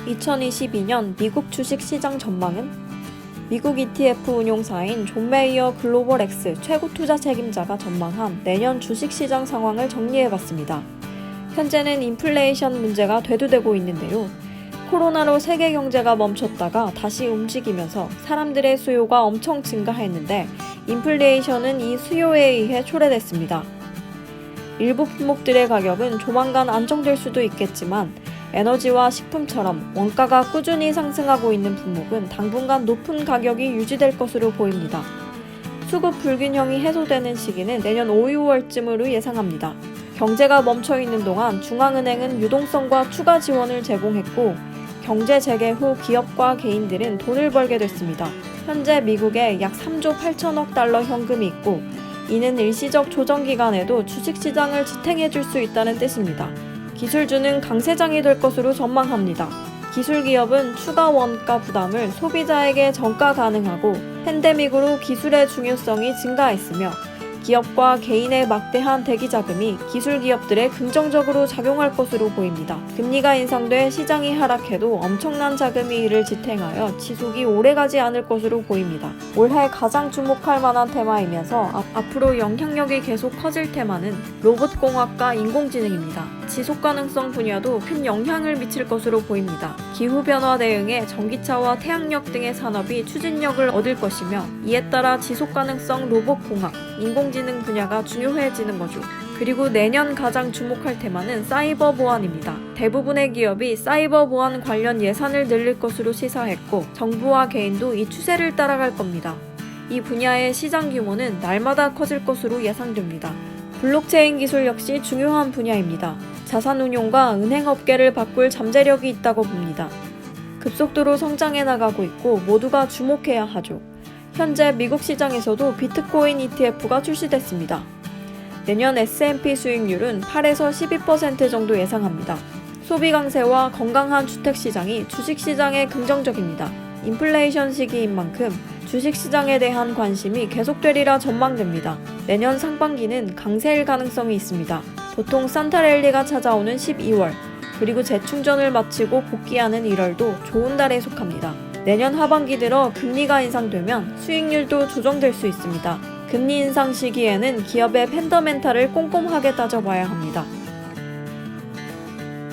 2022년 미국 주식시장 전망은? 미국 ETF 운용사인 존 메이어 글로벌엑스 최고 투자 책임자가 전망한 내년 주식시장 상황을 정리해봤습니다. 현재는 인플레이션 문제가 대두되고 있는데요. 코로나로 세계 경제가 멈췄다가 다시 움직이면서 사람들의 수요가 엄청 증가했는데 인플레이션은 이 수요에 의해 초래됐습니다. 일부 품목들의 가격은 조만간 안정될 수도 있겠지만 에너지와 식품처럼 원가가 꾸준히 상승하고 있는 품목은 당분간 높은 가격이 유지될 것으로 보입니다. 수급 불균형이 해소되는 시기는 내년 5, 6월쯤으로 예상합니다. 경제가 멈춰있는 동안 중앙은행은 유동성과 추가 지원을 제공했고 경제 재개 후 기업과 개인들은 돈을 벌게 됐습니다. 현재 미국에 약 3조 8천억 달러 현금이 있고 이는 일시적 조정 기간에도 주식시장을 지탱해줄 수 있다는 뜻입니다. 기술주는 강세장이 될 것으로 전망합니다. 기술기업은 추가 원가 부담을 소비자에게 전가 가능하고 팬데믹으로 기술의 중요성이 증가했으며 기업과 개인의 막대한 대기자금이 기술기업들에 긍정적으로 작용할 것으로 보입니다. 금리가 인상돼 시장이 하락해도 엄청난 자금이 이를 지탱하여 지속이 오래가지 않을 것으로 보입니다. 올해 가장 주목할 만한 테마이면서 앞으로 영향력이 계속 커질 테마는 로봇공학과 인공지능입니다. 지속가능성 분야도 큰 영향을 미칠 것으로 보입니다. 기후변화 대응에 전기차와 태양력 등의 산업이 추진력을 얻을 것이며 이에 따라 지속가능성 로봇공학, 인공지능 분야가 중요해지는 거죠. 그리고 내년 가장 주목할 테마는 사이버 보안입니다. 대부분의 기업이 사이버 보안 관련 예산을 늘릴 것으로 시사했고 정부와 개인도 이 추세를 따라갈 겁니다. 이 분야의 시장 규모는 날마다 커질 것으로 예상됩니다. 블록체인 기술 역시 중요한 분야입니다. 자산운용과 은행업계를 바꿀 잠재력이 있다고 봅니다. 급속도로 성장해 나가고 있고 모두가 주목해야 하죠. 현재 미국 시장에서도 비트코인 ETF가 출시됐습니다. 내년 S&P 수익률은 8에서 12% 정도 예상합니다. 소비 강세와 건강한 주택시장이 주식시장에 긍정적입니다. 인플레이션 시기인 만큼 주식시장에 대한 관심이 계속되리라 전망됩니다. 내년 상반기는 강세일 가능성이 있습니다. 보통 산타랠리가 찾아오는 12월, 그리고 재충전을 마치고 복귀하는 1월도 좋은 달에 속합니다. 내년 하반기 들어 금리가 인상되면 수익률도 조정될 수 있습니다. 금리 인상 시기에는 기업의 펀더멘탈을 꼼꼼하게 따져봐야 합니다.